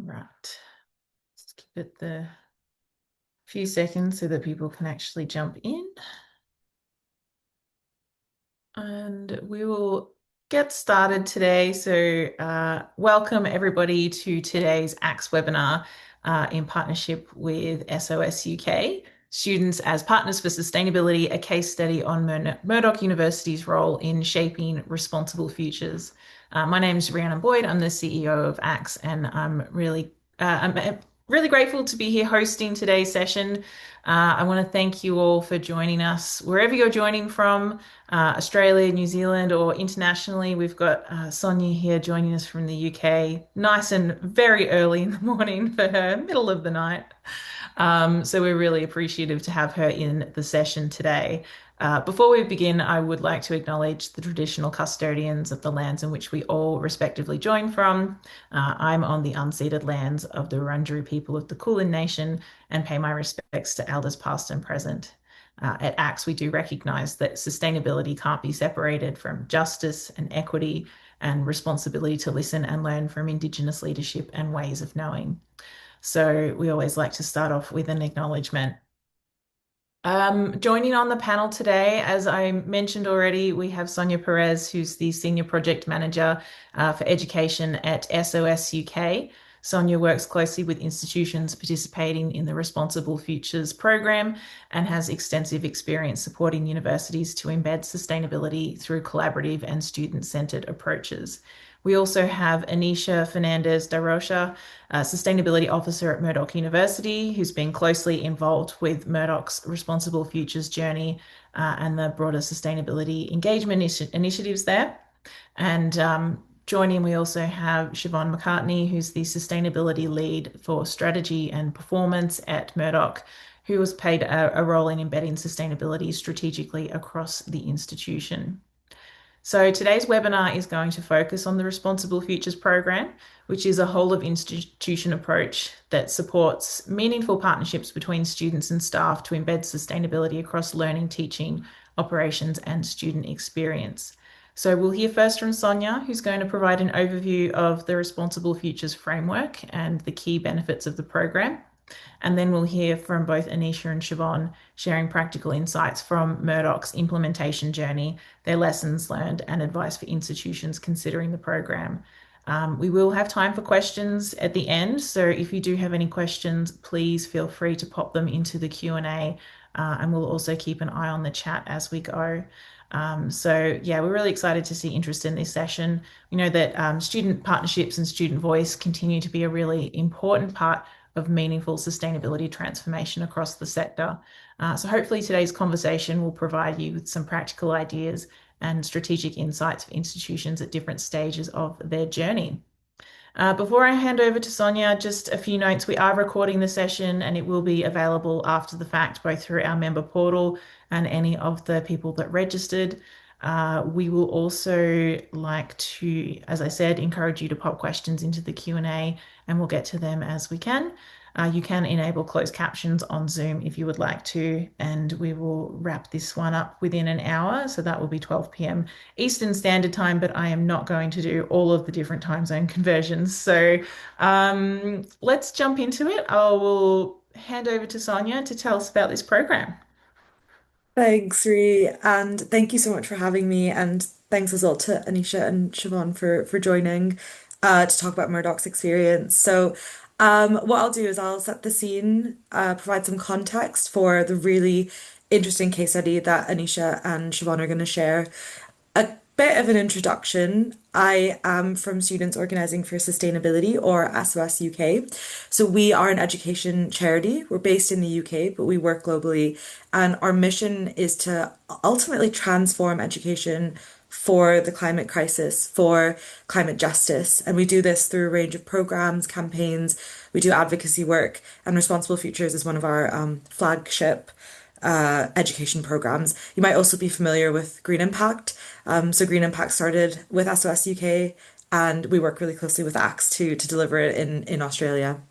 Right. Let's give it the few seconds so that people can actually jump in. And we will get started today. Welcome everybody to today's ACTS webinar in partnership with SOS UK. Students as Partners for Sustainability, a case study on Murdoch University's role in shaping responsible futures. My name is Rhiannon Boyd. I'm the CEO of ACTS, and I'm really grateful to be here hosting today's session. I want to thank you all for joining us wherever you're joining from. Australia, New Zealand, or internationally. We've got Sonya here joining us from the UK, nice and very early in the morning for her, middle of the night. So we're really appreciative to have her in the session today. Before we begin, I would like to acknowledge the traditional custodians of the lands in which we all respectively join from. I'm on the unceded lands of the Wurundjeri people of the Kulin Nation and pay my respects to elders past and present. At ACTS, we do recognise that sustainability can't be separated from justice and equity and responsibility to listen and learn from Indigenous leadership and ways of knowing. So we always like to start off with an acknowledgement. Joining on the panel today, as I mentioned already, we have Sonya Perez, who's the Senior Project Manager for Education at SOS UK. Sonya works closely with institutions participating in the Responsible Futures program and has extensive experience supporting universities to embed sustainability through collaborative and student-centered approaches. We also have Anisha Fernandes de Rocha, Sustainability Officer at Murdoch University, who's been closely involved with Murdoch's Responsible Futures journey and the broader sustainability engagement initiatives there. And joining, we also have Siobhan McCarthy, who's the Sustainability Lead for Strategy and Performance at Murdoch, who has played a role in embedding sustainability strategically across the institution. So today's webinar is going to focus on the Responsible Futures program, which is a whole of institution approach that supports meaningful partnerships between students and staff to embed sustainability across learning, teaching, operations, and student experience. So we'll hear first from Sonya, who's going to provide an overview of the Responsible Futures framework and the key benefits of the program. And then we'll hear from both Anisha and Siobhan sharing practical insights from Murdoch's implementation journey, their lessons learned, and advice for institutions considering the program. We will have time for questions at the end, so if you do have any questions, please feel free to pop them into the Q&A, and we'll also keep an eye on the chat as we go. We're really excited to see interest in this session. We know that student partnerships and student voice continue to be a really important part of meaningful sustainability transformation across the sector. So hopefully today's conversation will provide you with some practical ideas and strategic insights for institutions at different stages of their journey. Before I hand over to Sonya, just a few notes. We are recording the session and it will be available after the fact, both through our member portal and any of the people that registered. We will also like to, as I said, encourage you to pop questions into the Q&A and we'll get to them as we can. You can enable closed captions on Zoom if you would like to, and we will wrap this one up within an hour. So that will be 12 p.m. Eastern Standard Time, but I am not going to do all of the different time zone conversions. So let's jump into it. I will hand over to Sonya to tell us about this program. Thanks, Ree, and thank you so much for having me. And thanks as well to Anisha and Siobhan for joining to talk about Murdoch's experience. What I'll do is I'll set the scene, provide some context for the really interesting case study that Anisha and Siobhan are going to share. A bit of an introduction. I am from Students Organising for Sustainability, or SOS UK. So we are an education charity. We're based in the UK, but we work globally. And our mission is to ultimately transform education for the climate crisis, for climate justice. And we do this through a range of programs, campaigns. We do advocacy work, and Responsible Futures is one of our flagship education programs. You might also be familiar with Green Impact. Green Impact started with SOS UK, and we work really closely with ACTS to deliver it in Australia.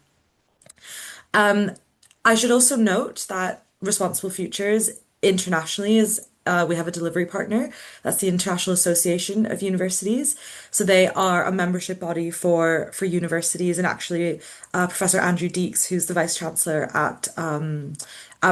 I should also note that Responsible Futures internationally is we have a delivery partner. That's the International Association of Universities. So they are a membership body for universities, and actually, Professor Andrew Deeks, who's the Vice Chancellor at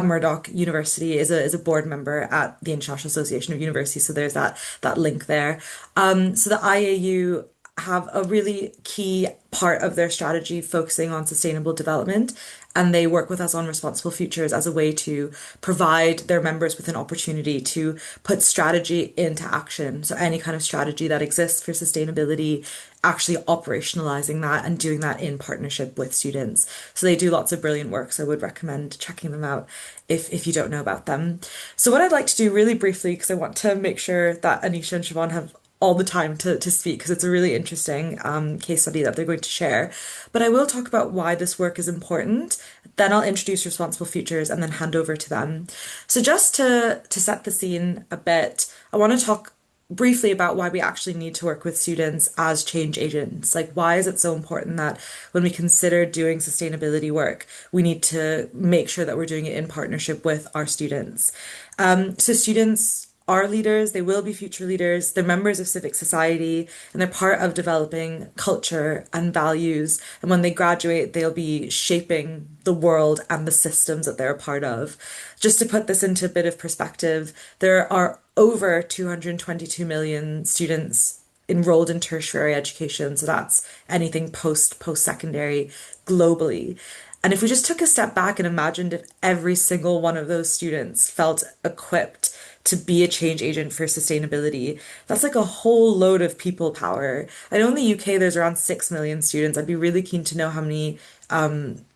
Murdoch University, is a board member at the International Association of Universities. So there's that link there. So the IAU have a really key part of their strategy focusing on sustainable development. And they work with us on Responsible Futures as a way to provide their members with an opportunity to put strategy into action. So, any kind of strategy that exists for sustainability, actually operationalizing that and doing that in partnership with students. So, they do lots of brilliant work. So, I would recommend checking them out if you don't know about them. So, what I'd like to do really briefly, because I want to make sure that Anisha and Siobhan have all the time to speak because it's a really interesting case study that they're going to share. But I will talk about why this work is important. Then I'll introduce Responsible Futures and then hand over to them. So just to set the scene a bit, I want to talk briefly about why we actually need to work with students as change agents. Like, why is it so important that when we consider doing sustainability work, we need to make sure that we're doing it in partnership with our students? So students are leaders, they will be future leaders, they're members of civic society, and they're part of developing culture and values. And when they graduate, they'll be shaping the world and the systems that they're a part of. Just to put this into a bit of perspective, there are over 222 million students enrolled in tertiary education. So that's anything post-secondary globally. And if we just took a step back and imagined if every single one of those students felt equipped to be a change agent for sustainability, that's like a whole load of people power. I know in the UK there's around 6 million students. I'd be really keen to know how many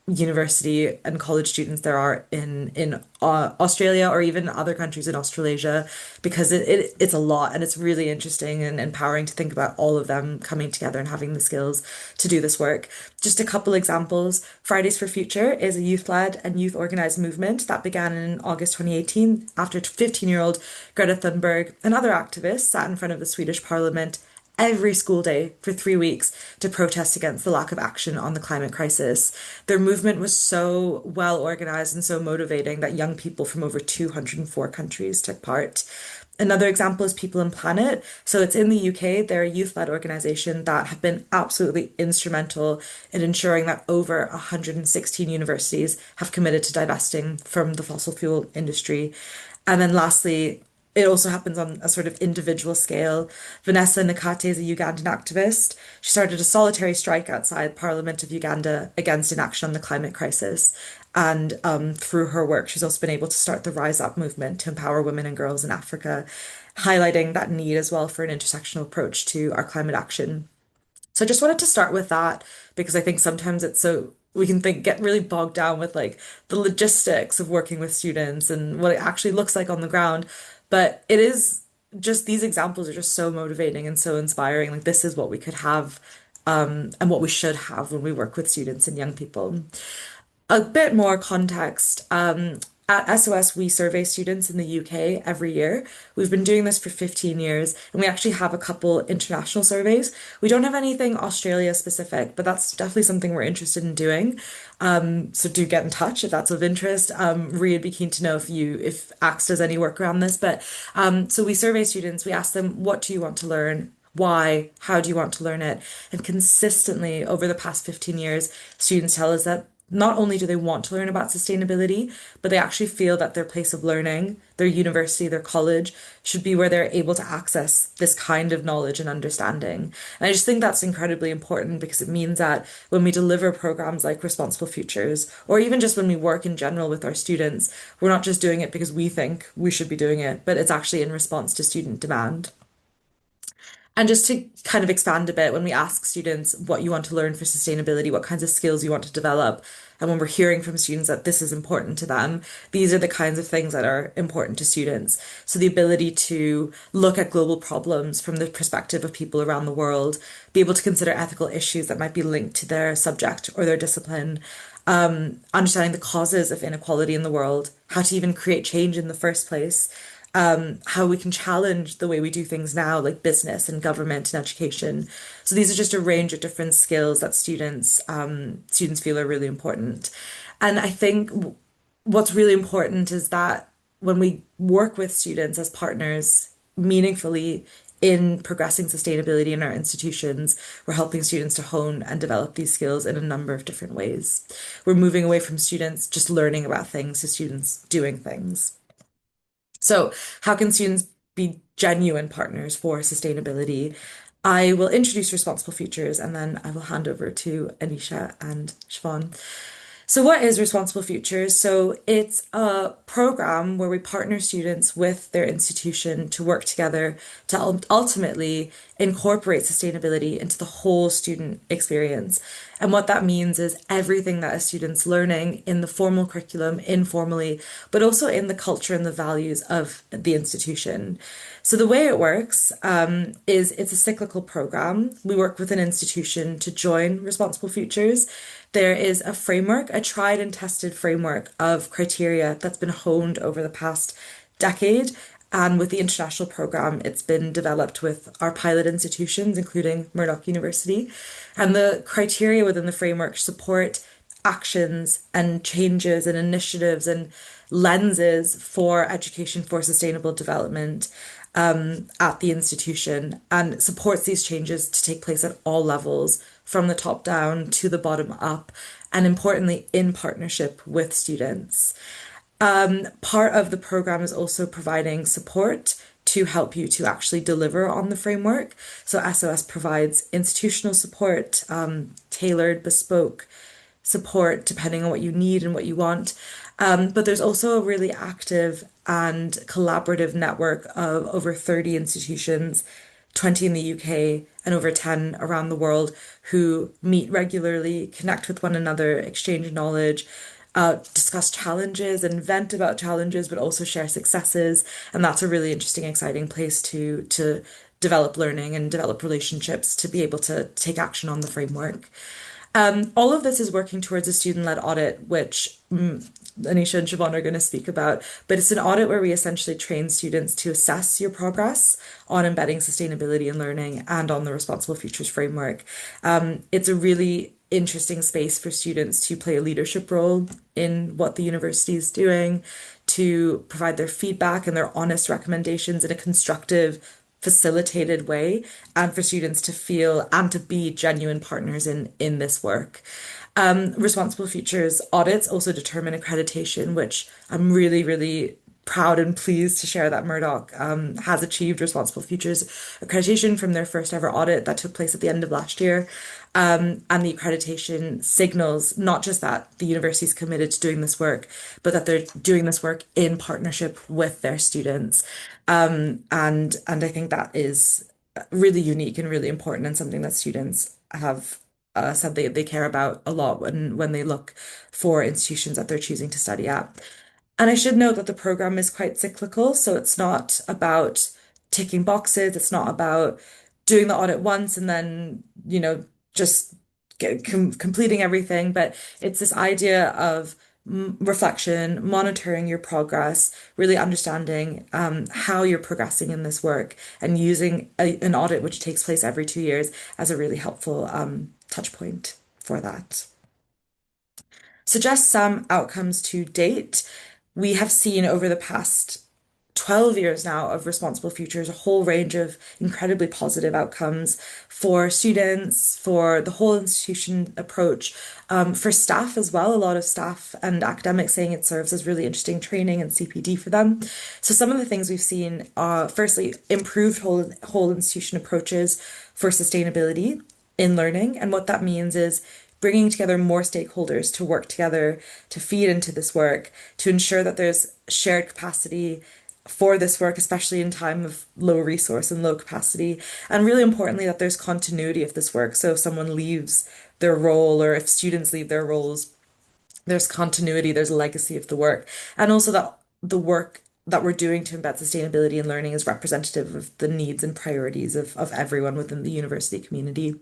university and college students there are in Australia or even other countries in Australasia, because it's a lot, and it's really interesting and empowering to think about all of them coming together and having the skills to do this work. Just a couple examples. Fridays for Future is a youth-led and youth-organized movement that began in August 2018 after 15-year-old Greta Thunberg and other activists sat in front of the Swedish parliament every school day for 3 weeks to protest against the lack of action on the climate crisis. Their movement was so well organized and so motivating that young people from over 204 countries took part. Another example is People and Planet. So it's in the UK. They're a youth-led organization that have been absolutely instrumental in ensuring that over 116 universities have committed to divesting from the fossil fuel industry. And then lastly, it also happens on a sort of individual scale. Vanessa Nakate is a Ugandan activist. She started a solitary strike outside Parliament of Uganda against inaction on the climate crisis. And through her work, she's also been able to start the Rise Up movement to empower women and girls in Africa, highlighting that need as well for an intersectional approach to our climate action. So I just wanted to start with that because I think sometimes it's so we can get really bogged down with like the logistics of working with students and what it actually looks like on the ground. But it is just these examples are just so motivating and so inspiring. Like, this is what we could have, and what we should have when we work with students and young people. A bit more context. At SOS, we survey students in the UK every year. We've been doing this for 15 years, and we actually have a couple international surveys. We don't have anything Australia specific, but that's definitely something we're interested in doing. So do get in touch if that's of interest. Rhea would be keen to know if ACT does any work around this. But so we survey students, we ask them, what do you want to learn? Why? How do you want to learn it? And consistently over the past 15 years, students tell us that not only do they want to learn about sustainability, but they actually feel that their place of learning, their university, their college, should be where they're able to access this kind of knowledge and understanding. And I just think that's incredibly important because it means that when we deliver programs like Responsible Futures, or even just when we work in general with our students, we're not just doing it because we think we should be doing it, but it's actually in response to student demand. And just to kind of expand a bit, when we ask students what you want to learn for sustainability, what kinds of skills you want to develop, and when we're hearing from students that this is important to them, these are the kinds of things that are important to students. So the ability to look at global problems from the perspective of people around the world, be able to consider ethical issues that might be linked to their subject or their discipline, understanding the causes of inequality in the world, how to even create change in the first place, how we can challenge the way we do things now, like business and government and education. So these are just a range of different skills that students feel are really important. And I think what's really important is that when we work with students as partners meaningfully in progressing sustainability in our institutions, we're helping students to hone and develop these skills in a number of different ways. We're moving away from students just learning about things to students doing things. So, how can students be genuine partners for sustainability? I will introduce responsible futures and then I will hand over to Anisha and Siobhan. So, what is Responsible Futures? So, it's a program where we partner students with their institution to work together to ultimately incorporate sustainability into the whole student experience. And what that means is everything that a student's learning in the formal curriculum, informally, but also in the culture and the values of the institution. So the way it works is it's a cyclical program. We work with an institution to join Responsible Futures. There is a framework, a tried and tested framework of criteria that's been honed over the past decade. And with the international program, it's been developed with our pilot institutions, including Murdoch University. And the criteria within the framework support actions and changes and initiatives and lenses for education for sustainable development at the institution and supports these changes to take place at all levels, from the top down to the bottom up, and importantly, in partnership with students. Part of the program is also providing support to help you to actually deliver on the framework. So SOS provides institutional support, tailored, bespoke support depending on what you need and what you want. But there's also a really active and collaborative network of over 30 institutions, 20 in the UK and over 10 around the world, who meet regularly, connect with one another, exchange knowledge, discuss challenges and vent about challenges, but also share successes. And that's a really interesting, exciting place to develop learning and develop relationships to be able to take action on the framework. All of this is working towards a student-led audit, which Anisha and Siobhan are going to speak about. But it's an audit where we essentially train students to assess your progress on embedding sustainability in learning and on the Responsible Futures framework. It's a really interesting space for students to play a leadership role in what the university is doing, to provide their feedback and their honest recommendations in a constructive, facilitated way, and for students to feel and to be genuine partners in this work. Responsible Futures audits also determine accreditation, which I'm really, really proud and pleased to share that Murdoch has achieved Responsible Futures accreditation from their first ever audit that took place at the end of last year. And the accreditation signals not just that the university is committed to doing this work, but that they're doing this work in partnership with their students. And I think that is really unique and really important and something that students have said they care about a lot when they look for institutions that they're choosing to study at. And I should note that the program is quite cyclical, so it's not about ticking boxes. It's not about doing the audit once and then, just completing everything. But it's this idea of reflection, monitoring your progress, really understanding how you're progressing in this work, and using an audit which takes place every 2 years as a really helpful touch point for that. So just some outcomes to date. We have seen over the past 12 years now of Responsible Futures, a whole range of incredibly positive outcomes for students, for the whole institution approach, for staff as well. A lot of staff and academics saying it serves as really interesting training and CPD for them. So some of the things we've seen are, firstly, improved whole institution approaches for sustainability in learning. And what that means is bringing together more stakeholders to work together, to feed into this work, to ensure that there's shared capacity for this work, especially in time of low resource and low capacity. And really importantly, that there's continuity of this work. So if someone leaves their role or if students leave their roles, there's continuity, there's a legacy of the work. And also that the work that we're doing to embed sustainability in learning is representative of the needs and priorities of everyone within the university community.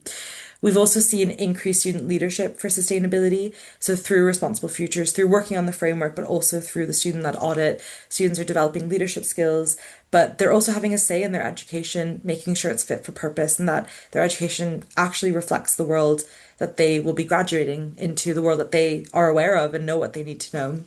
We've also seen increased student leadership for sustainability. So through Responsible Futures, through working on the framework, but also through the student-led audit, students are developing leadership skills, but they're also having a say in their education, making sure it's fit for purpose and that their education actually reflects the world that they will be graduating into, the world that they are aware of and know what they need to know.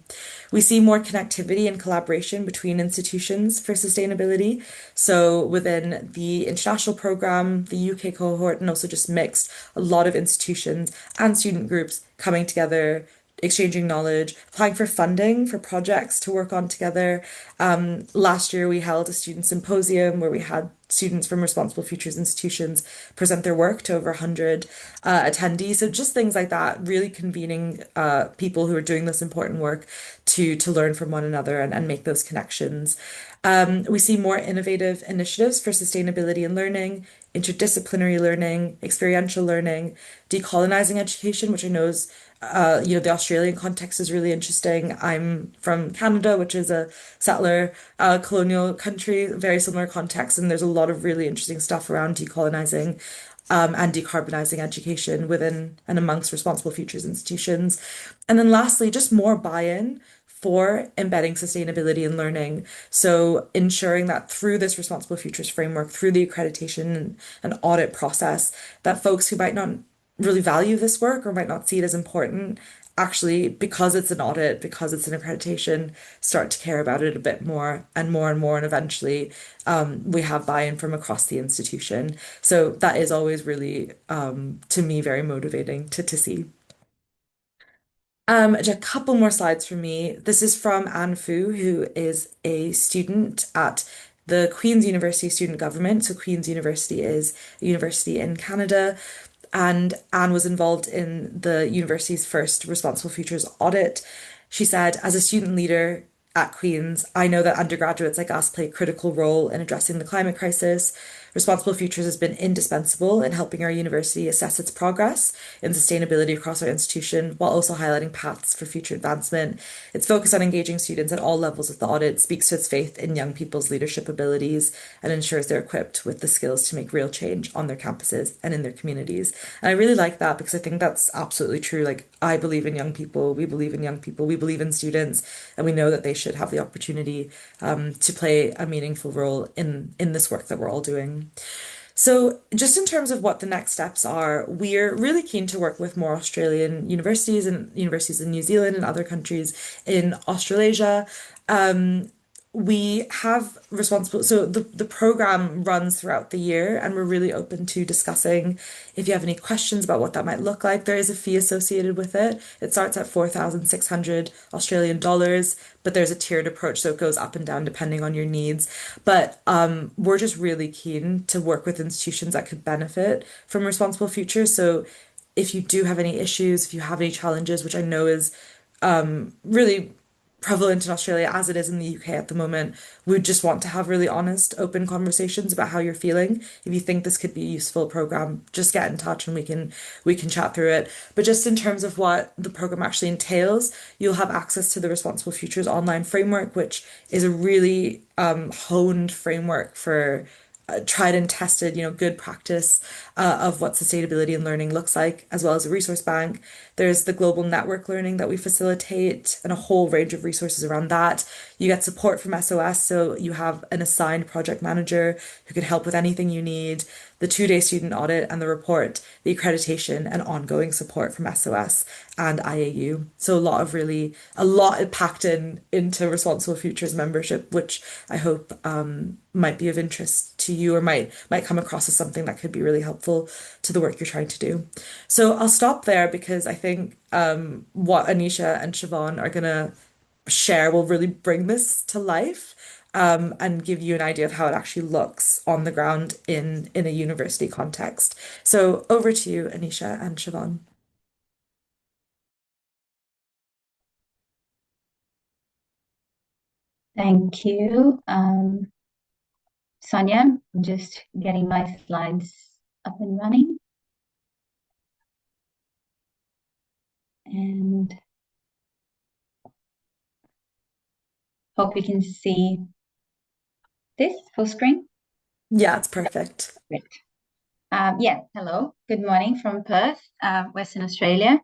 We see more connectivity and collaboration between institutions for sustainability. So within the international program, the UK cohort, and also just mixed, a lot of institutions and student groups coming together, exchanging knowledge, applying for funding for projects to work on together. Last year, we held a student symposium where we had students from Responsible Futures institutions present their work to over 100 attendees. So just things like that, really convening people who are doing this important work to learn from one another and make those connections. We see more innovative initiatives for sustainability and learning, interdisciplinary learning, experiential learning, decolonizing education, which I know is the Australian context is really interesting. I'm from Canada, which is a settler colonial country, very similar context, and there's a lot of really interesting stuff around decolonizing and decarbonizing education within and amongst Responsible Futures institutions. And then lastly, just more buy-in for embedding sustainability in learning. So ensuring that through this Responsible Futures framework, through the accreditation and audit process, that folks who might not really value this work or might not see it as important, actually, because it's an audit, because it's an accreditation, start to care about it a bit more and more and more. And eventually, we have buy-in from across the institution. So that is always really, to me, very motivating to see. Just a couple more slides from me. This is from Anne Fu, who is a student at the Queen's University Student Government. So Queen's University is a university in Canada. And Anne was involved in the university's first Responsible Futures audit. She said, as a student leader at Queen's, I know that undergraduates like us play a critical role in addressing the climate crisis. Responsible Futures has been indispensable in helping our university assess its progress in sustainability across our institution, while also highlighting paths for future advancement. Its focus on engaging students at all levels of the audit speaks to its faith in young people's leadership abilities and ensures they're equipped with the skills to make real change on their campuses and in their communities. And I really like that because I think that's absolutely true. Like, I believe in young people, we believe in young people, we believe in students, and we know that they should have the opportunity to play a meaningful role in this work that we're all doing. So, just in terms of what the next steps are, we're really keen to work with more Australian universities and universities in New Zealand and other countries in Australasia. We have responsible, so the program runs throughout the year, and we're really open to discussing if you have any questions about what that might look like. There is a fee associated with it. It starts at 4,600 Australian dollars, but there's a tiered approach, so it goes up and down depending on your needs. But we're just really keen to work with institutions that could benefit from Responsible Futures. So if you do have any issues, if you have any challenges, which I know is really prevalent in Australia as it is in the UK at the moment, we just want to have really honest, open conversations about how you're feeling. If you think this could be a useful program, just get in touch and we can chat through it. But just in terms of what the program actually entails, you'll have access to the Responsible Futures online framework, which is a really honed framework for tried and tested, good practice of what sustainability and learning looks like, as well as a resource bank. There's the global network learning that we facilitate and a whole range of resources around that. You get support from SOS, so you have an assigned project manager who can help with anything you need, the 2-day student audit and the report, the accreditation and ongoing support from SOS and IAU. So a lot packed into Responsible Futures membership, which I hope might be of interest to you or might come across as something that could be really helpful to the work you're trying to do. So I'll stop there because I think what Anisha and Siobhan are gonna share will really bring this to life and give you an idea of how it actually looks on the ground in a university context. So over to you, Anisha and Siobhan. Thank you. Sonia, I'm just getting my slides up and running. And hope you can see this full screen. Yeah, it's perfect. Great. Yeah, hello. Good morning from Perth, Western Australia.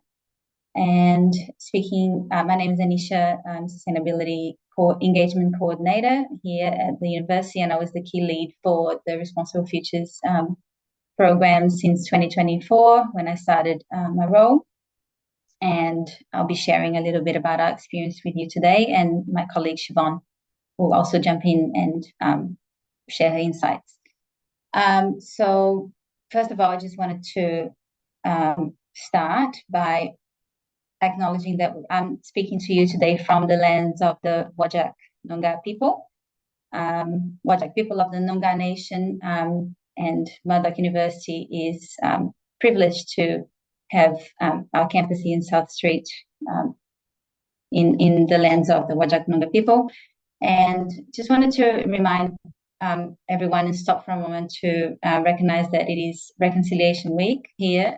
And speaking, my name is Anisha. I'm Sustainability Engagement Coordinator here at the university, and I was the key lead for the Responsible Futures program since 2024 when I started my role. And I'll be sharing a little bit about our experience with you today, and my colleague Siobhan will also jump in and share her insights. So first of all, I just wanted to start by acknowledging that I'm speaking to you today from the lands of the Whadjuk Noongar people, Whadjuk people of the Noongar Nation, and Murdoch University is privileged to have our campus here in South Street in the lands of the Whadjuk Noongar people. And just wanted to remind everyone and stop for a moment to recognize that it is Reconciliation Week here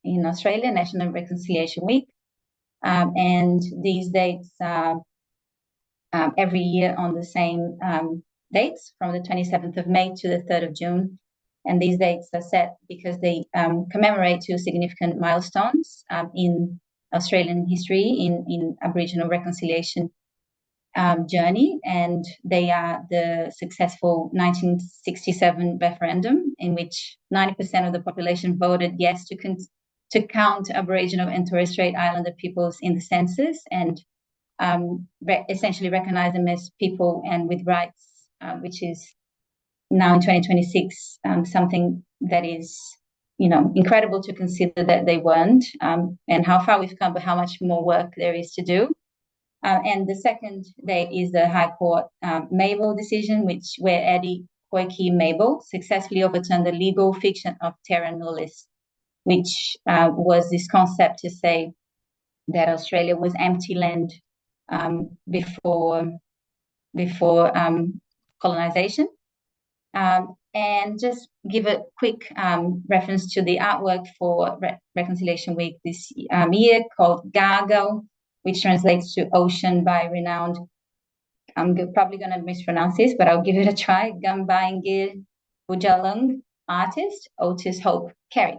in Australia, National Reconciliation Week. And these dates are every year on the same dates, from the 27th of May to the 3rd of June. And these dates are set because they commemorate two significant milestones in Australian history in Aboriginal reconciliation journey, and they are the successful 1967 referendum, in which 90% of the population voted yes to count Aboriginal and Torres Strait Islander peoples in the census, and essentially recognize them as people and with rights, which is now in 2026 something that is, incredible to consider that they weren't, and how far we've come, but how much more work there is to do. And the second date is the High Court Mabel decision, where Eddie Koiki Mabel successfully overturned the legal fiction of terra nullius, which was this concept to say that Australia was empty land before colonization. And just give a quick reference to the artwork for Reconciliation Week this year, called Gargle, which translates to ocean by renowned, I'm probably going to mispronounce this, but I'll give it a try, Gambaingir Bujalung artist, Otis Hope Carey.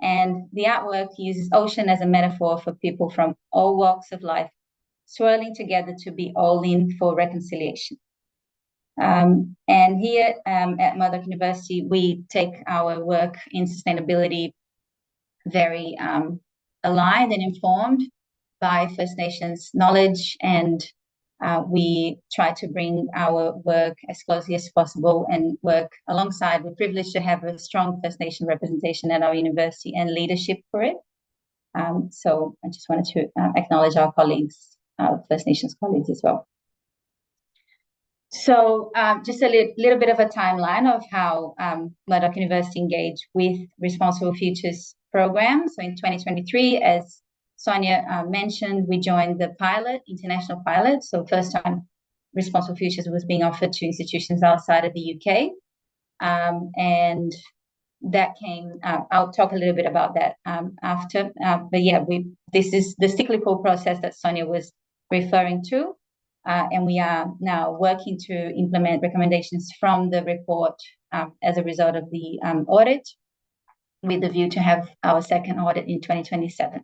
And the artwork uses ocean as a metaphor for people from all walks of life swirling together to be all in for reconciliation. And here at Murdoch University, we take our work in sustainability very aligned and informed by First Nations knowledge, and we try to bring our work as closely as possible and work alongside. We're privileged to have a strong First Nation representation at our university and leadership for it. So I just wanted to acknowledge our colleagues, our First Nations colleagues as well. So just a little bit of a timeline of how Murdoch University engaged with Responsible Futures program. So in 2023, as Sonya mentioned, we joined the international pilot. So first time Responsible Futures was being offered to institutions outside of the UK. And that came, I'll talk a little bit about that after. But yeah, this is the cyclical process that Sonya was referring to. And we are now working to implement recommendations from the report as a result of the audit, with the view to have our second audit in 2027.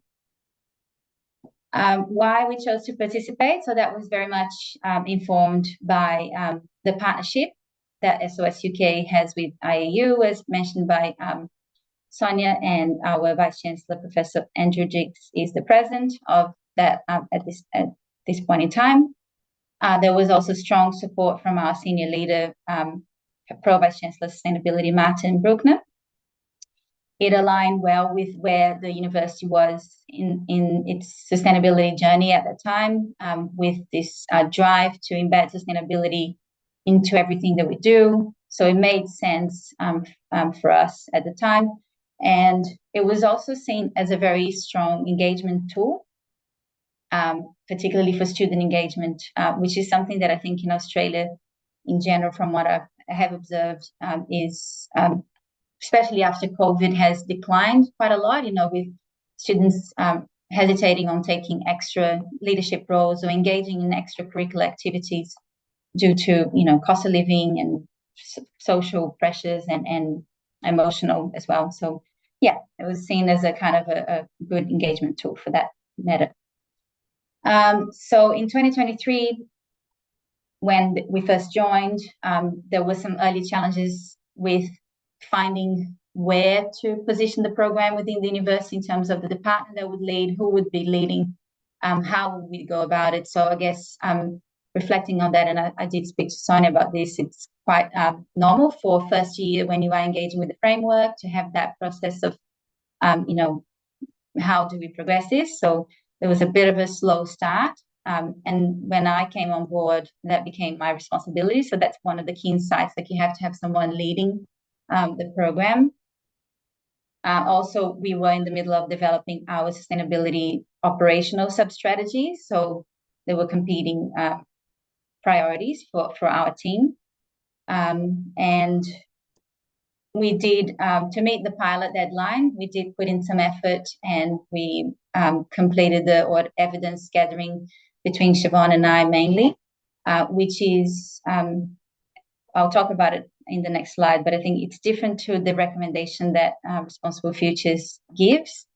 Why we chose to participate? So that was very much informed by the partnership that SOS-UK has with IAU, as mentioned by Sonya, and our Vice Chancellor, Professor Andrew Jiggs, is the president of that at this point in time. There was also strong support from our senior leader, Pro-Vice Chancellor Sustainability, Martin Bruckner. It aligned well with where the university was in its sustainability journey at the time, with this drive to embed sustainability into everything that we do. So it made sense for us at the time. And it was also seen as a very strong engagement tool, particularly for student engagement, which is something that I think in Australia in general, from what I have observed, is especially after COVID, has declined quite a lot, with students hesitating on taking extra leadership roles or engaging in extracurricular activities due to, cost of living and social pressures and emotional as well. So yeah, it was seen as a kind of a good engagement tool for that matter. So in 2023, when we first joined, there were some early challenges with finding where to position the program within the university in terms of the department that would lead, who would be leading, how would we go about it. So I guess reflecting on that, and I did speak to Sonya about this, it's quite normal for first year when you are engaging with the framework to have that process of, how do we progress this? So there was a bit of a slow start. And when I came on board, that became my responsibility. So that's one of the key insights, like you have to have someone leading the program. Also, we were in the middle of developing our sustainability operational sub-strategies. So there were competing priorities for our team. And we did, to meet the pilot deadline, we did put in some effort, and we completed the evidence gathering between Siobhan and I mainly, which is, I'll talk about it in the next slide, but I think it's different to the recommendation that Responsible Futures gives,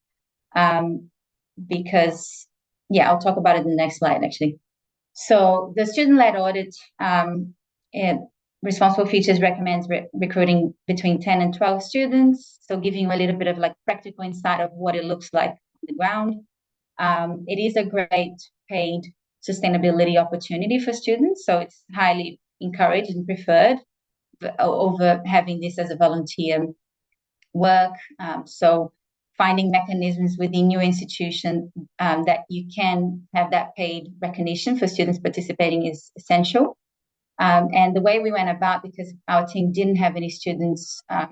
because, I'll talk about it in the next slide, actually. So the student-led audit, Responsible Futures recommends recruiting between 10 and 12 students, so giving you a little bit of like practical insight of what it looks like on the ground. It is a great paid sustainability opportunity for students, so it's highly encouraged and preferred over having this as a volunteer work. So finding mechanisms within your institution that you can have that paid recognition for students participating is essential. And the way we went about, because our team didn't have any students on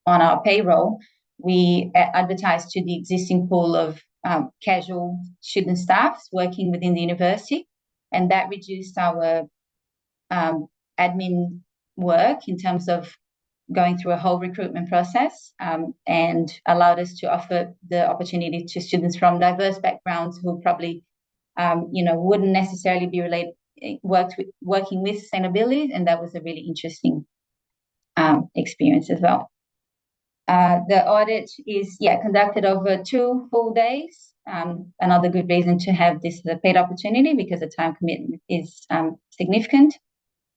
our payroll, we advertised to the existing pool of casual student staffs working within the university, and that reduced our admin work in terms of going through a whole recruitment process, and allowed us to offer the opportunity to students from diverse backgrounds who probably wouldn't necessarily be working with sustainability, and that was a really interesting experience as well. The audit is conducted over 2 full days. Another good reason to have this as a paid opportunity, because the time commitment is significant.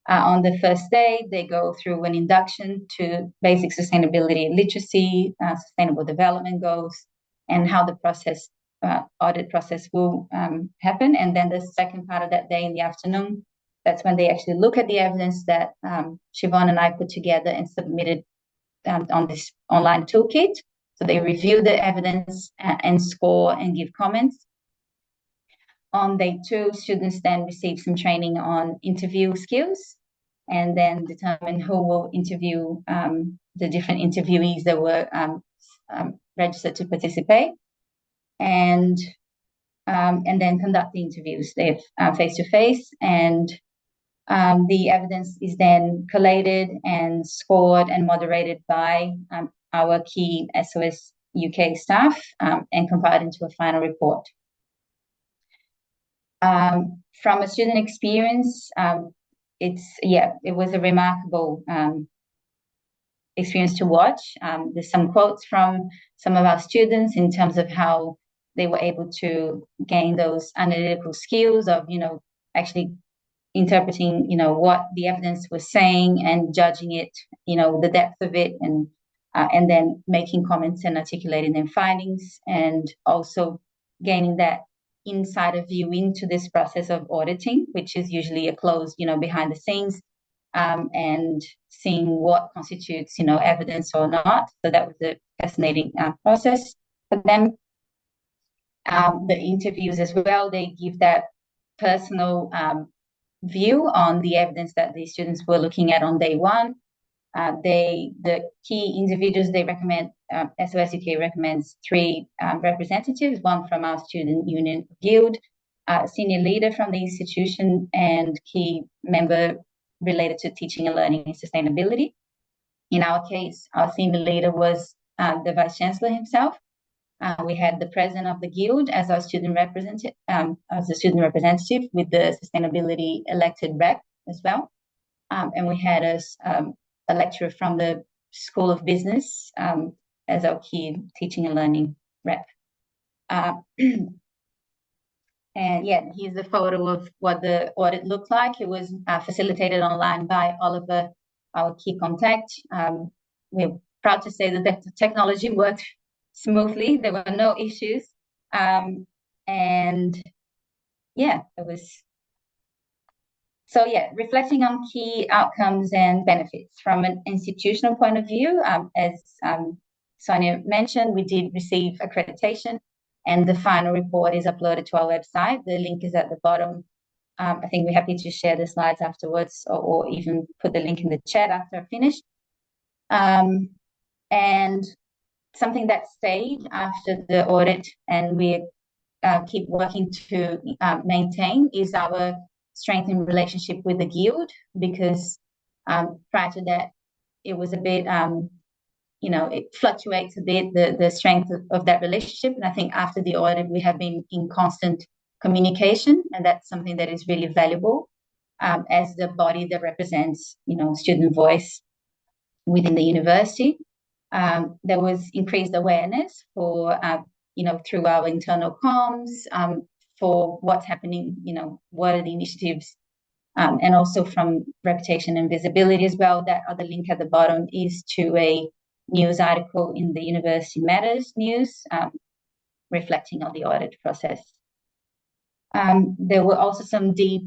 On the first day, they go through an induction to basic sustainability literacy, sustainable development goals, and how the audit process will happen. And then the second part of that day in the afternoon, that's when they actually look at the evidence that Siobhan and I put together and submitted on this online toolkit. So they review the evidence and score and give comments. On day 2, students then receive some training on interview skills, and then determine who will interview the different interviewees that were registered to participate, and then conduct the interviews. They're face-to-face, and the evidence is then collated and scored and moderated by our key SOS-UK staff and compiled into a final report. From a student experience, it was a remarkable experience to watch. There's some quotes from some of our students in terms of how they were able to gain those analytical skills of, actually interpreting, what the evidence was saying and judging it, the depth of it, and then making comments and articulating their findings, and also gaining that insider view into this process of auditing, which is usually a closed, behind the scenes, and seeing what constitutes, evidence or not. So that was a fascinating process for them. The interviews as well, they give that personal view on the evidence that the students were looking at on day 1. The key individuals they recommend, SOS-UK recommends 3 representatives, 1 from our student union guild, a senior leader from the institution, and key member related to teaching and learning and sustainability. In our case, our senior leader was the Vice Chancellor himself. We had the president of the guild as our student representative, with the sustainability elected rep as well. And we had a lecturer from the School of Business as our key teaching and learning rep. And yeah, here's the photo of what the audit looked like. It was facilitated online by Oliver, our key contact. We're proud to say that the technology worked smoothly. There were no issues. And yeah, it was. So yeah, reflecting on key outcomes and benefits from an institutional point of view, as Sonia mentioned, we did receive accreditation, and the final report is uploaded to our website. The link is at the bottom. I think we're happy to share the slides afterwards, or even put the link in the chat after I finish. And something that stayed after the audit, and we keep working to maintain, is our strengthened relationship with the guild, because prior to that, it was a bit, it fluctuates a bit, the strength of that relationship. And I think after the audit, we have been in constant communication, and that's something that is really valuable as the body that represents, student voice within the university. There was increased awareness for, through our internal comms, for what's happening, what are the initiatives, and also from reputation and visibility as well. That other link at the bottom is to a news article in the University Matters news, reflecting on the audit process. There were also some deep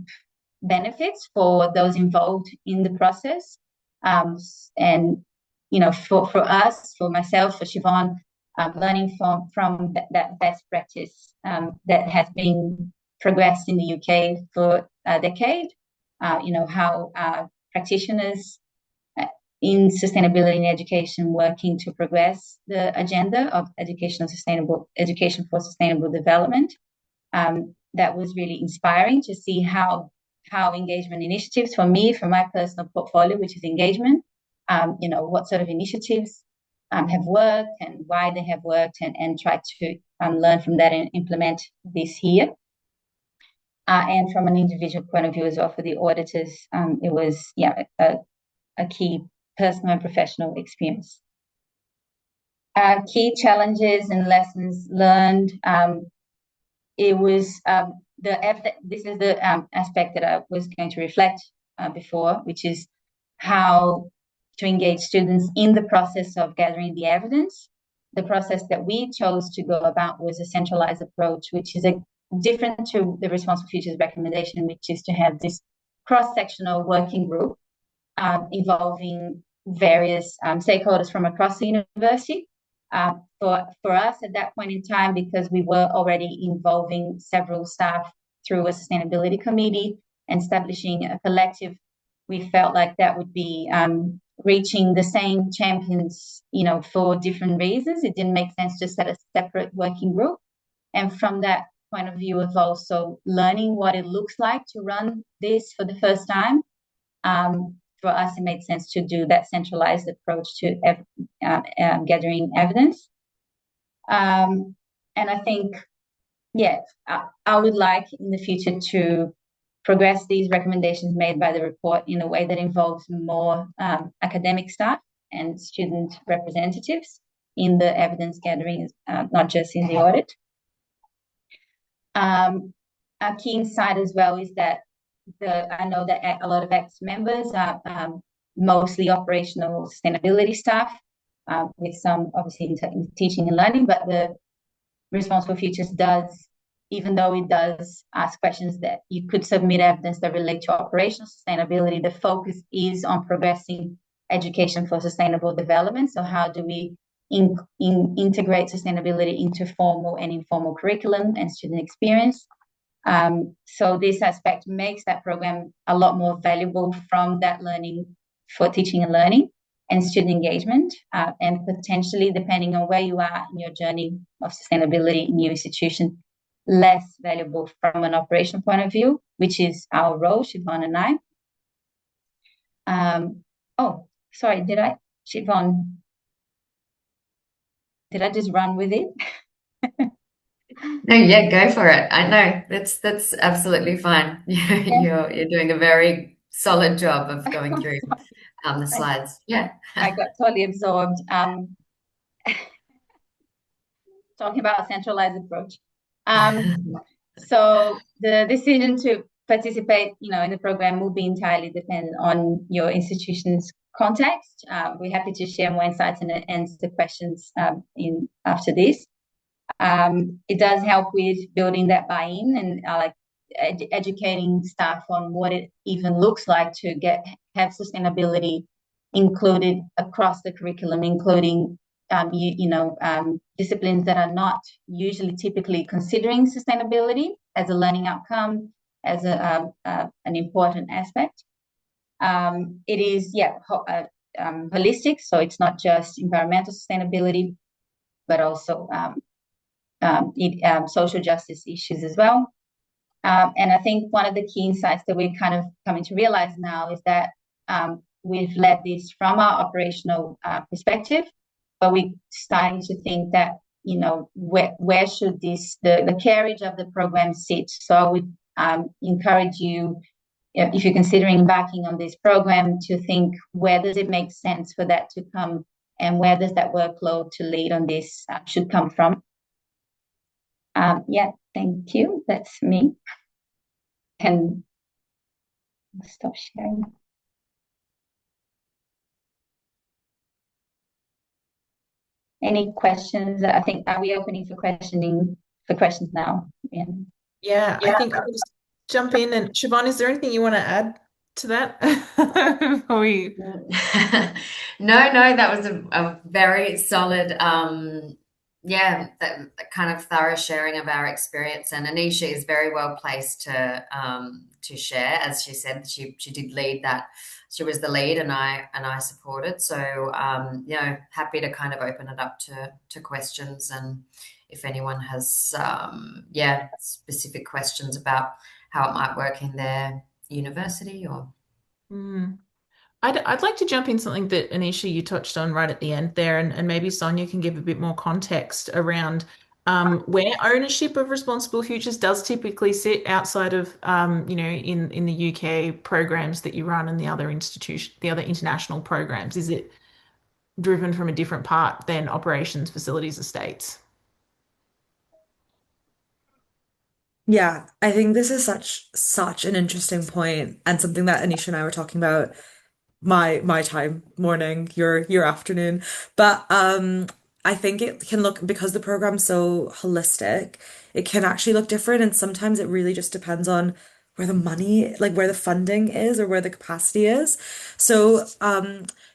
benefits for those involved in the process. And, for us, for myself, for Siobhan, learning from that best practice that has been progressed in the UK for a decade, how practitioners in sustainability and education working to progress the agenda of education for sustainable development. That was really inspiring to see how engagement initiatives, for me, for my personal portfolio, which is engagement, what sort of initiatives have worked and why they have worked, and try to learn from that and implement this here. And from an individual point of view as well, for the auditors, it was a key personal and professional experience. Key challenges and lessons learned. It was this is the aspect that I was going to reflect before, which is how to engage students in the process of gathering the evidence. The process that we chose to go about was a centralized approach, which is different to the Responsible Futures recommendation, which is to have this cross-sectional working group involving various stakeholders from across the university. For us at that point in time, because we were already involving several staff through a sustainability committee and establishing a collective, we felt like that would be reaching the same champions, for different reasons. It didn't make sense to set a separate working group. And from that point of view of also learning what it looks like to run this for the first time, for us, it made sense to do that centralized approach to gathering evidence. And I think, I would like in the future to progress these recommendations made by the report in a way that involves more academic staff and student representatives in the evidence gathering, not just in the audit. A key insight as well is that I know that a lot of ex-members are mostly operational sustainability staff, with some obviously in teaching and learning, but the Responsible Futures does, even though it does ask questions that you could submit evidence that relate to operational sustainability, the focus is on progressing education for sustainable development. So how do we integrate sustainability into formal and informal curriculum and student experience? So this aspect makes that program a lot more valuable from that learning for teaching and learning and student engagement, and potentially, depending on where you are in your journey of sustainability in your institution, less valuable from an operational point of view, which is our role, Siobhan and I. Sorry, Siobhan, did I just run with it? No, yeah, go for it. I know that's absolutely fine. You're doing a very solid job of going through the slides. Yeah. I got totally absorbed talking about a centralized approach. So the decision to participate, in the program will be entirely dependent on your institution's context. We're happy to share more insights and answer questions in after this. It does help with building that buy-in and like educating staff on what it even looks like to have sustainability included across the curriculum, including disciplines that are not usually typically considering sustainability as a learning outcome, as an important aspect. It is holistic, so it's not just environmental sustainability, but also social justice issues as well. And I think one of the key insights that we're kind of coming to realize now is that we've led this from our operational perspective, but we're starting to think that, where should the carriage of the program sit? So I would encourage you, if you're considering embarking on this program, to think, where does it make sense for that to come, and where does that workload to lead on this should come from? Thank you. That's me. And I'll stop sharing. Any questions? I think, are we opening for questions now? Yeah, I think I'll just jump in. And Siobhan, is there anything you want to add to that? Before we... No, that was a very solid, that kind of thorough sharing of our experience. And Anisha is very well placed to share. As she said, she did lead that. She was the lead, and I supported. So happy to kind of open it up to questions, and if anyone has specific questions about how it might work in their university or. I'd like to jump in something that Anisha, you touched on right at the end there, and maybe Sonya can give a bit more context around where ownership of responsible futures does typically sit outside of in the UK programs that you run and the other international programs. Is it driven from a different part than operations, facilities, estates? Yeah, I think this is such an interesting point, and something that Anisha and I were talking about my time morning, your afternoon. But I think it can look, because the program's so holistic, it can actually look different, and sometimes it really just depends on where the money, like where the funding is or where the capacity is. So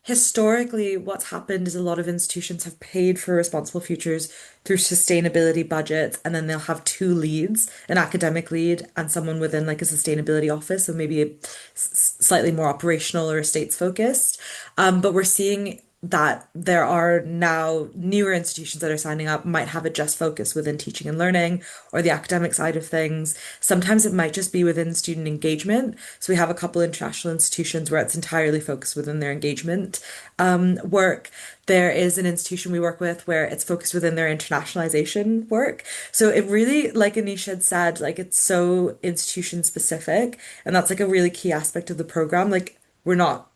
historically, what's happened is a lot of institutions have paid for responsible futures through sustainability budgets, and then they'll have two leads, an academic lead and someone within like a sustainability office, so maybe slightly more operational or estates focused. But we're seeing that there are now newer institutions that are signing up, might have a just focus within teaching and learning or the academic side of things. Sometimes it might just be within student engagement. So we have a couple international institutions where it's entirely focused within their engagement work. There is an institution we work with where it's focused within their internationalization work. So it really, like Anisha had said, like it's so institution specific, and that's like a really key aspect of the program. Like we're not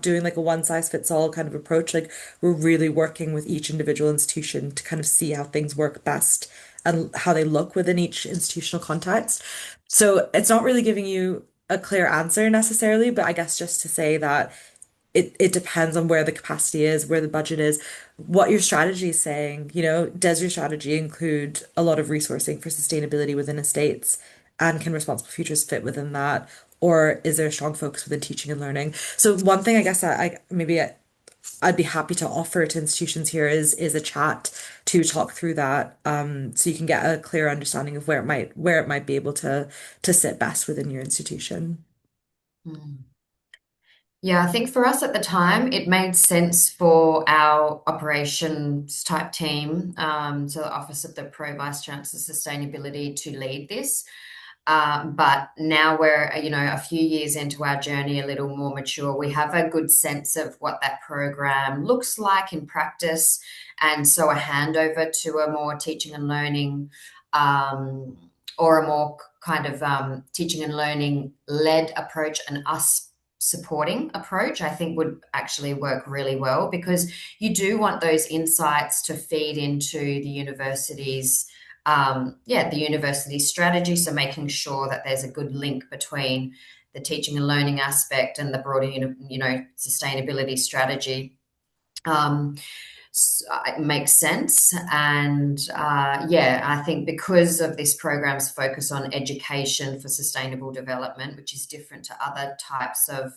doing like a one size fits all kind of approach. Like we're really working with each individual institution to kind of see how things work best and how they look within each institutional context. So it's not really giving you a clear answer necessarily, but I guess just to say that it depends on where the capacity is, where the budget is, what your strategy is saying. Does your strategy include a lot of resourcing for sustainability within estates? And can responsible futures fit within that? Or is there a strong focus within teaching and learning? So one thing I guess I'd be happy to offer to institutions here is a chat to talk through that, so you can get a clear understanding of where it might be able to sit best within your institution. Mm. Yeah, I think for us at the time, it made sense for our operations type team, so the Office of the Pro Vice Chancellor Sustainability, to lead this. But now we're, a few years into our journey, a little more mature. We have a good sense of what that program looks like in practice. And so a handover to a more teaching and learning, or a more kind of teaching and learning led approach, and us supporting approach, I think would actually work really well, because you do want those insights to feed into the university's the university strategy. So making sure that there's a good link between the teaching and learning aspect and the broader, sustainability strategy. It makes sense. And I think because of this program's focus on education for sustainable development, which is different to other types of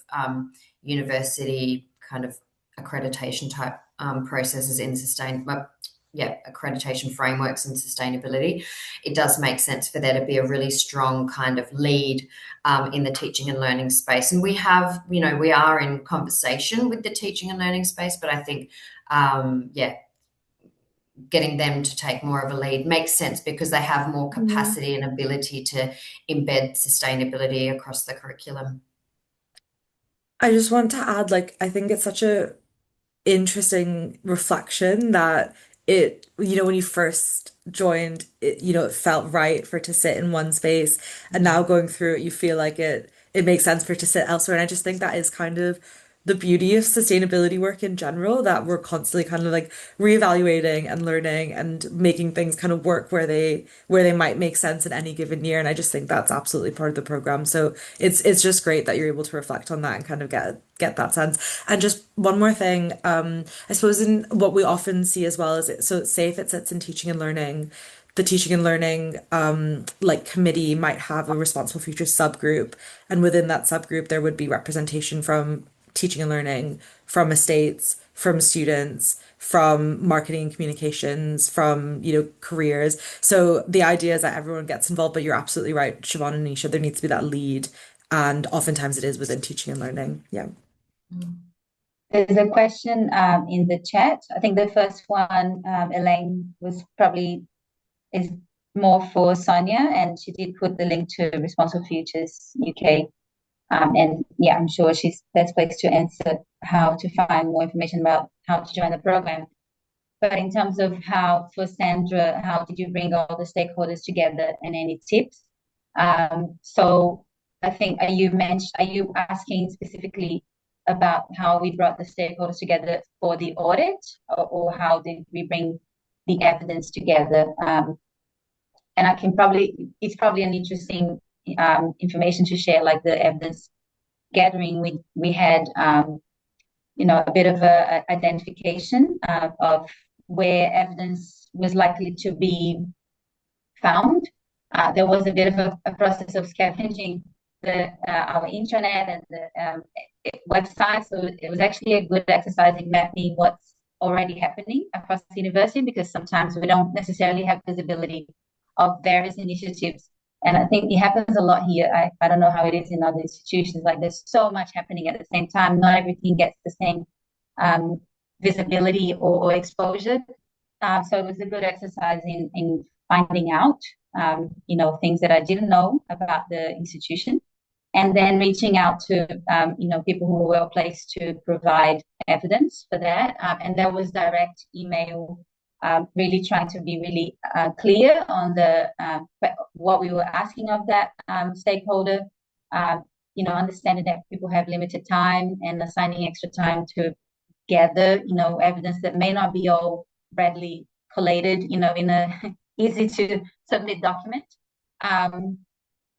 university kind of accreditation type processes in accreditation frameworks and sustainability, it does make sense for there to be a really strong kind of lead in the teaching and learning space. And we are in conversation with the teaching and learning space, but I think getting them to take more of a lead makes sense because they have more capacity and ability to embed sustainability across the curriculum. I just want to add, like, I think it's such a interesting reflection that when you first joined, it felt right for it to sit in one space, and now going through it, you feel like it makes sense for it to sit elsewhere. And I just think that is kind of the beauty of sustainability work in general, that we're constantly kind of like reevaluating and learning and making things kind of work where they might make sense in any given year. And I just think that's absolutely part of the program. So it's just great that you're able to reflect on that and kind of get that sense. And just one more thing, I suppose in what we often see as well is so say if it sits in teaching and learning, the teaching and learning like committee might have a responsible futures subgroup, and within that subgroup there would be representation from teaching and learning, from estates, from students, from marketing and communications, from careers. So the idea is that everyone gets involved, but you're absolutely right, Siobhan and Anisha, there needs to be that lead, and oftentimes it is within teaching and learning. Yeah. There's a question in the chat. I think the first one, Elaine, is more for Sonya, and she did put the link to Responsible Futures UK. And yeah, I'm sure she's best placed to answer how to find more information about how to join the program. But in terms of for Sandra, how did you bring all the stakeholders together and any tips? So I think, are you asking specifically about how we brought the stakeholders together for the audit, or how did we bring the evidence together? And it's probably an interesting information to share, like the evidence gathering. We had a bit of a identification of where evidence was likely to be found. There was a bit of a process of scavenging our intranet and the website, so it was actually a good exercise in mapping what's already happening across the university, because sometimes we don't necessarily have visibility of various initiatives. And I think it happens a lot here. I don't know how it is in other institutions. Like, there's so much happening at the same time. Not everything gets the same visibility or exposure. So it was a good exercise in finding out, things that I didn't know about the institution, and then reaching out to, people who were well placed to provide evidence for that. And there was direct email, really trying to be really clear on what we were asking of that stakeholder, understanding that people have limited time and assigning extra time to gather, evidence that may not be all readily collated, in a easy to submit document.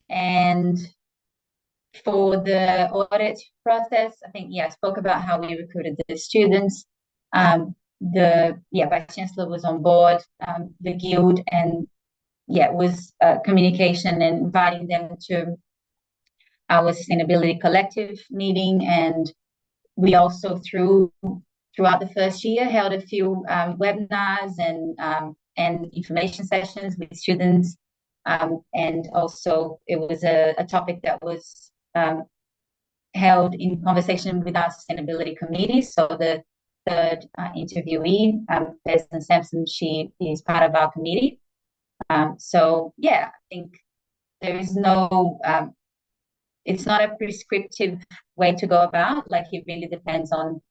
And for the audit process, I think, I spoke about how we recruited the students. The Vice Chancellor was on board, the Guild, and it was communication and inviting them to our Sustainability Collective meeting. And we also, throughout the first year, held a few webinars and information sessions with students. And also it was a topic that was held in conversation with our Sustainability Committee. So the third interviewee, President Sampson, she is part of our committee. So I think there is no, it's not a prescriptive way to go about. Like, it really depends on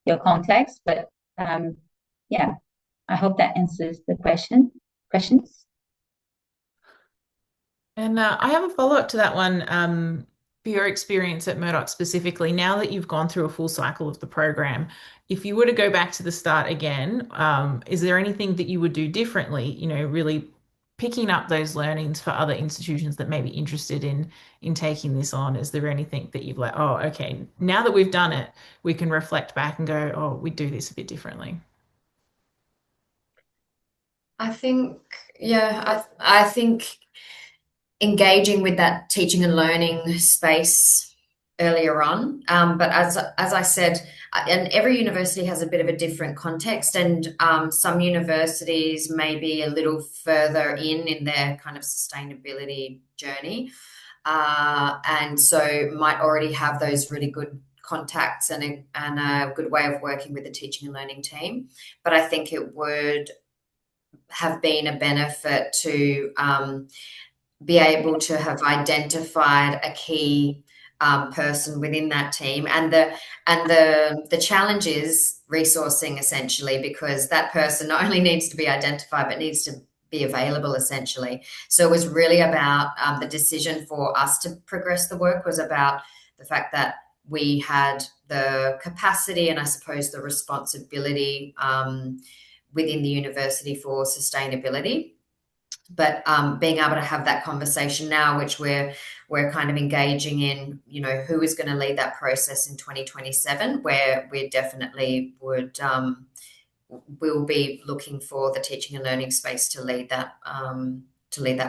your context. But I hope that answers the questions. And I have a follow-up to that one. For your experience at Murdoch specifically, now that you've gone through a full cycle of the program, if you were to go back to the start again, is there anything that you would do differently, really picking up those learnings for other institutions that may be interested in taking this on? Is there anything that you've like, oh, okay, now that we've done it, we can reflect back and go, oh, we do this a bit differently? I think, yeah, I think engaging with that teaching and learning space earlier on. But as I said, and every university has a bit of a different context, and some universities may be a little further in their kind of sustainability journey, and so might already have those really good contacts and a good way of working with the teaching and learning team. But I think it would have been a benefit to be able to have identified a key person within that team, and the challenge is resourcing, essentially, because that person not only needs to be identified but needs to be available, essentially. So it was really about the decision for us to progress the work was about the fact that we had the capacity and I suppose the responsibility within the university for sustainability. But being able to have that conversation now, which we're kind of engaging in, who is going to lead that process in 2027, where we definitely we'll be looking for the teaching and learning space to lead that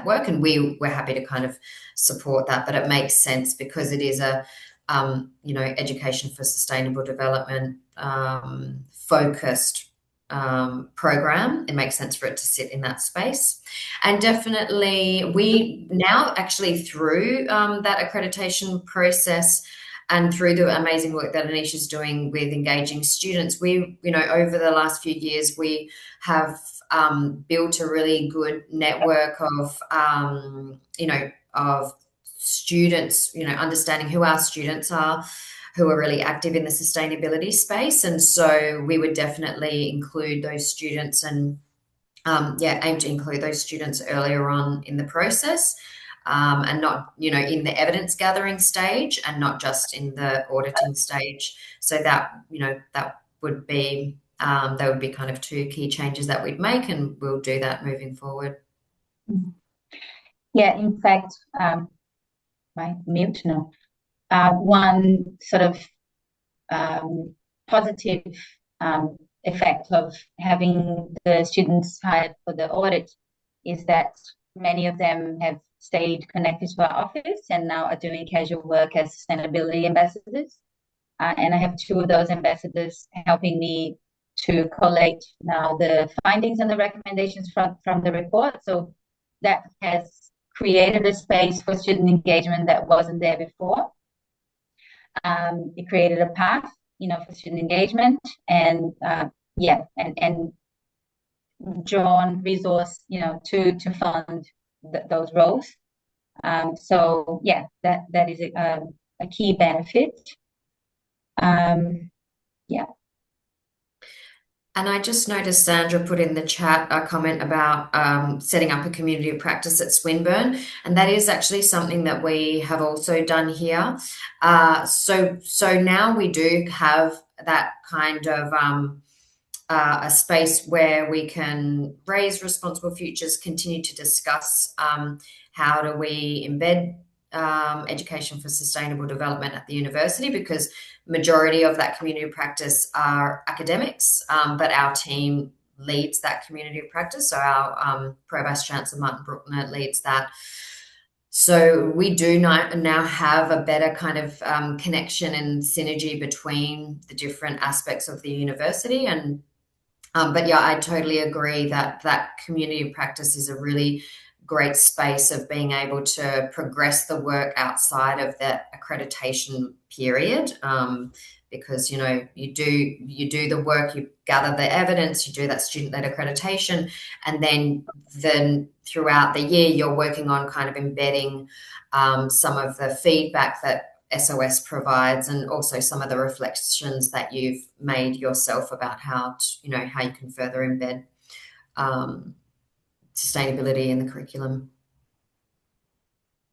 work, and we're happy to kind of support that. But it makes sense because it is a education for sustainable development focused program. It makes sense for it to sit in that space. And definitely we now actually through that accreditation process and through the amazing work that Anisha is doing with engaging students, we, over the last few years, we have built a really good network of, of students, understanding who our students are, who are really active in the sustainability space. And so we would definitely include those students and aim to include those students earlier on in the process, and not, in the evidence gathering stage and not just in the auditing stage. So that, that would be, they would be kind of two key changes that we'd make, and we'll do that moving forward. Yeah, in fact, my mute now. One sort of positive effect of having the students hired for the audit is that many of them have stayed connected to our office and now are doing casual work as sustainability ambassadors. And I have two of those ambassadors helping me to collate now the findings and the recommendations from the report. So that has created a space for student engagement that wasn't there before. It created a path, for student engagement, and and drawn resource, to fund those roles. So yeah, that is a key benefit. Yeah. And I just noticed Sandra put in the chat a comment about setting up a community of practice at Swinburne, and that is actually something that we have also done here. So now we do have that kind of a space where we can raise responsible futures, continue to discuss how do we embed education for sustainable development at the university, because majority of that community of practice are academics, but our team leads that community of practice. So our Pro Vice Chancellor Martin Bruckner leads that. So we do now have a better kind of connection and synergy between the different aspects of the university. And but yeah, I totally agree that that community of practice is a really great space of being able to progress the work outside of that accreditation period, because you do the work, you gather the evidence, you do that student-led accreditation, and then throughout the year you're working on kind of embedding some of the feedback that SOS provides, and also some of the reflections that you've made yourself about how you can further embed sustainability in the curriculum.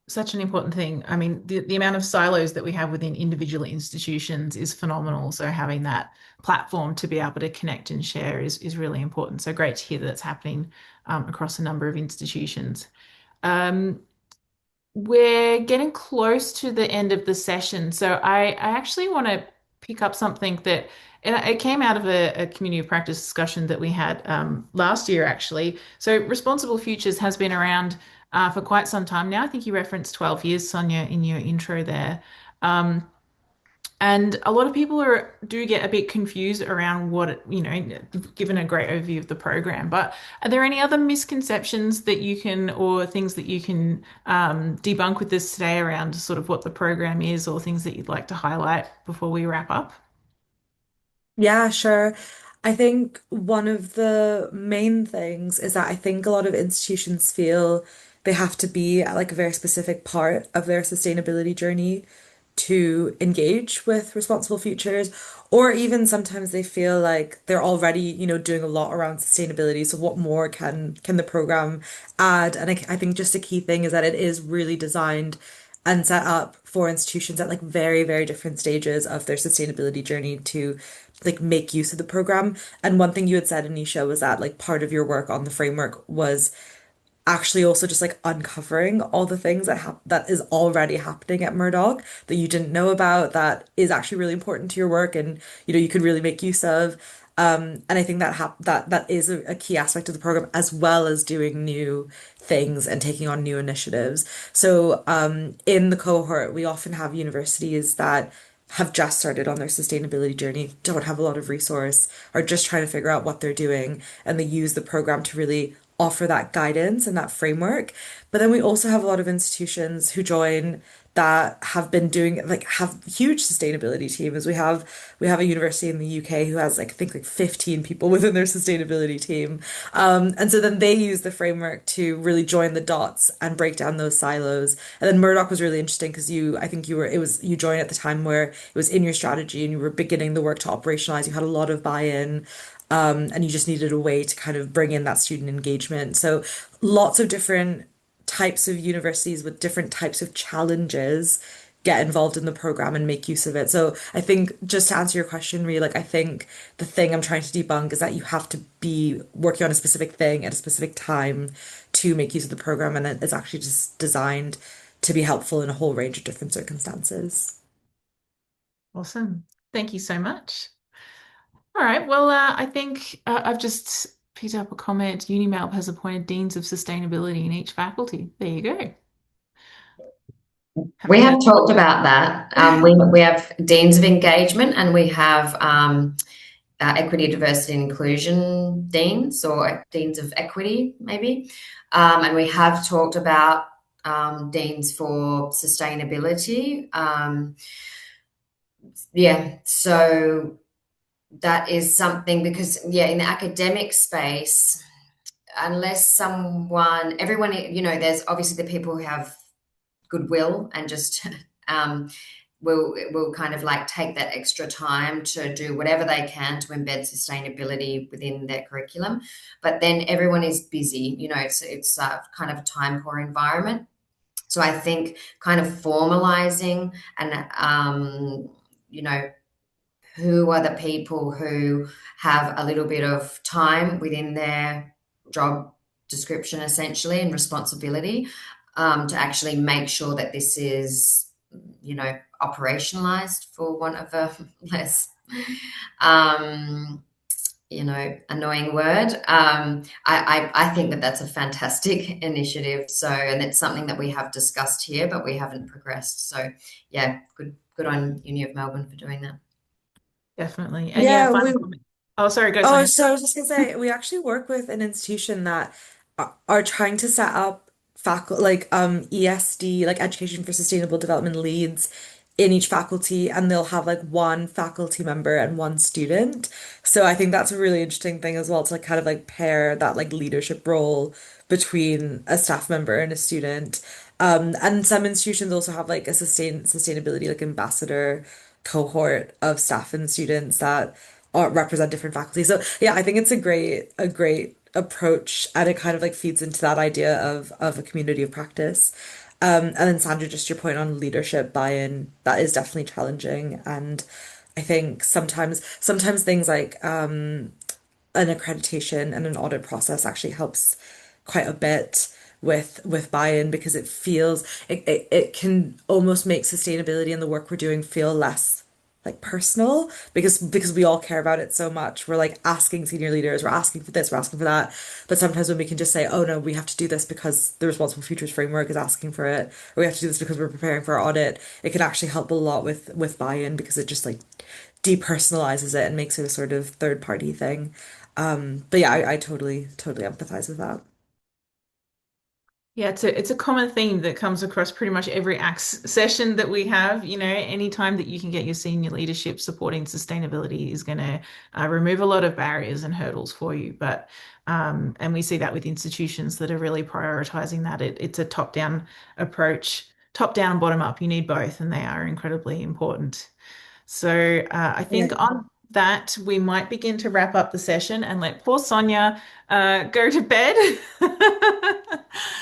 such an important thing. I mean, the amount of silos that we have within individual institutions is phenomenal. So having that platform to be able to connect and share is really important. So great to hear that it's happening across a number of institutions. Um, we're getting close to the end of the session. So I actually want to pick up something that it came out of a community of practice discussion that we had last year, actually. So Responsible Futures has been around for quite some time now. I think you referenced 12 years, Sonia, in your intro there. Um, and a lot of people do get a bit confused around given a great overview of the program. But are there any other misconceptions that you can, or things that you can debunk with us today around sort of what the program is, or things that you'd like to highlight before we wrap up? Yeah, sure. I think one of the main things is that I think a lot of institutions feel they have to be at like a very specific part of their sustainability journey to engage with responsible futures, or even sometimes they feel like they're already, doing a lot around sustainability. So what more can the program add? And I think just a key thing is that it is really designed and set up for institutions at like very, very different stages of their sustainability journey to like make use of the program. And one thing you had said, Anisha, was that like part of your work on the framework was actually also just like uncovering all the things that is already happening at Murdoch that you didn't know about that is actually really important to your work and you could really make use of. And I think that is a key aspect of the program as well as doing new things and taking on new initiatives. So in the cohort, we often have universities that have just started on their sustainability journey, don't have a lot of resource, are just trying to figure out what they're doing, and they use the program to really offer that guidance and that framework. But then we also have a lot of institutions who join that have been doing like have huge sustainability teams. We have a university in the UK who has like I think like 15 people within their sustainability team. And so then they use the framework to really join the dots and break down those silos. And then Murdoch was really interesting because I think you joined at the time where it was in your strategy and you were beginning the work to operationalize. You had a lot of buy-in. And you just needed a way to kind of bring in that student engagement. So lots of different types of universities with different types of challenges get involved in the program and make use of it. So I think just to answer your question, really, like I think the thing I'm trying to debunk is that you have to be working on a specific thing at a specific time to make use of the program, and it's actually just designed to be helpful in a whole range of different circumstances. Awesome. Thank you so much. All right. Well, I think I've just picked up a comment. UniMalp has appointed deans of sustainability in each faculty. There you go. We Haven't have heard. talked about that. We have deans of engagement, and we have equity, diversity, and inclusion deans, or deans of equity, maybe. And we have talked about deans for sustainability. Yeah, so that is something because, yeah, in the academic space, unless everyone, there's obviously the people who have goodwill and just will kind of like take that extra time to do whatever they can to embed sustainability within their curriculum. But then everyone is busy, it's kind of a time poor environment. So I think kind of formalizing and, who are the people who have a little bit of time within their job description, essentially, and responsibility, to actually make sure that this is, operationalized, for want of a less, annoying word. I think that that's a fantastic initiative. So, and it's something that we have discussed here, but we haven't progressed. So, yeah, good on Uni of Melbourne for doing that. Definitely. And yeah, Yeah, final we comment. Oh, sorry, go, Oh, Sonia. so I was just gonna say, we actually work with an institution that are trying to set up ESD, like Education for Sustainable Development leads in each faculty, and they'll have like one faculty member and one student. So I think that's a really interesting thing as well to like kind of like pair that like leadership role between a staff member and a student. And some institutions also have like a sustainability like ambassador cohort of staff and students that represent different faculties. So yeah, I think it's a great approach, and it kind of like feeds into that idea of a community of practice. And then Sandra, just your point on leadership buy-in, that is definitely challenging. And I think sometimes things like an accreditation and an audit process actually helps quite a bit with buy-in because it can almost make sustainability and the work we're doing feel less like personal because we all care about it so much. We're like asking senior leaders, we're asking for this, we're asking for that. But sometimes when we can just say, oh no, we have to do this because the Responsible Futures framework is asking for it, or we have to do this because we're preparing for our audit, it can actually help a lot with buy-in because it just like depersonalizes it and makes it a sort of third party thing. But yeah, I totally empathize with that. Yeah, it's a common theme that comes across pretty much every ACS session that we have. You know, anytime that you can get your senior leadership supporting sustainability is going to remove a lot of barriers and hurdles for you. And we see that with institutions that are really prioritizing that. It's a top-down approach, top-down, bottom-up. You need both, and they are incredibly important. So I Yeah. think on that, we might begin to wrap up the session and let poor Sonya go to bed.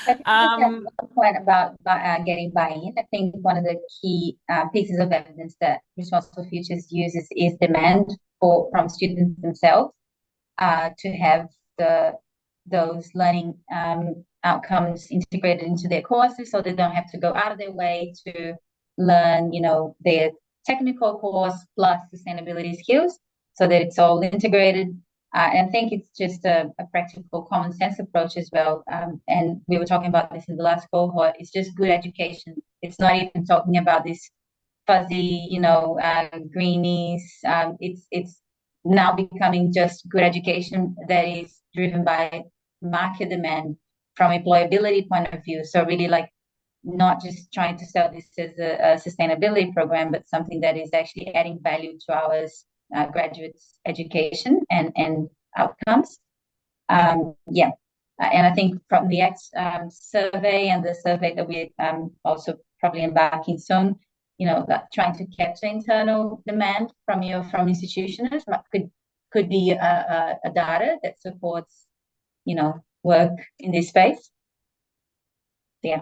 I think just have Um, one point about getting buy-in. I think one of the key pieces of evidence that Responsible Futures uses is demand from students themselves to have the those learning outcomes integrated into their courses, so they don't have to go out of their way to learn, their technical course plus sustainability skills, so that it's all integrated. And I think it's just a practical common sense approach as well. And we were talking about this in the last cohort. It's just good education. It's not even talking about this fuzzy, greenies. It's now becoming just good education that is driven by market demand from employability point of view. So really like not just trying to sell this as a sustainability program, but something that is actually adding value to our graduates' education and outcomes. Yeah. And I think from the X survey and the survey that we also probably embarking soon, that trying to capture internal demand from institutions could be a data that supports, work in this space. Yeah.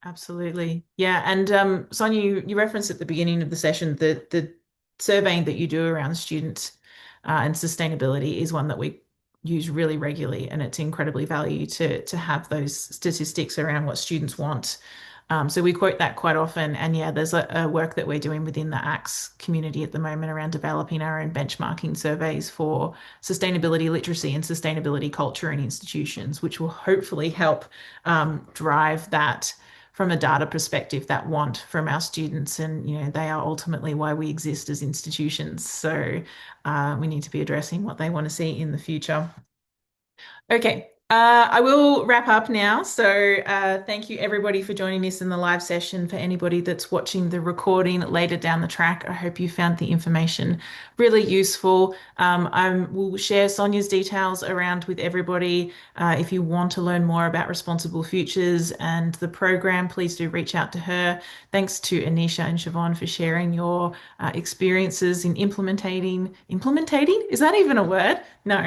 Absolutely. Yeah. And Sonia, you referenced at the beginning of the session that the surveying that you do around students and sustainability is one that we use really regularly, and it's incredibly valuable to have those statistics around what students want. So we quote that quite often. And yeah, there's a work that we're doing within the ACS community at the moment around developing our own benchmarking surveys for sustainability literacy and sustainability culture in institutions, which will hopefully help drive that from a data perspective, that want from our students. And, they are ultimately why we exist as institutions. So we need to be addressing what they want to see in the future. Okay, I will wrap up now. So thank you everybody for joining us in the live session. For anybody that's watching the recording later down the track, I hope you found the information really useful. I will share Sonia's details around with everybody. If you want to learn more about Responsible Futures and the program, please do reach out to her. Thanks to Anisha and Siobhan for sharing your experiences in implementing? Is that even a word? No.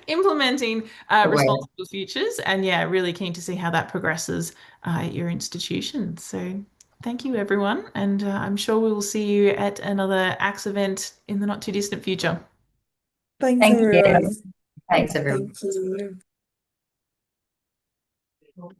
Implementing responsible futures. And yeah, really keen to see how that progresses at your institution. So thank you, everyone. And I'm sure we will see you at another ACS event in the not too distant future. Thanks, Thank you. everyone. Thanks, everyone. Thank you.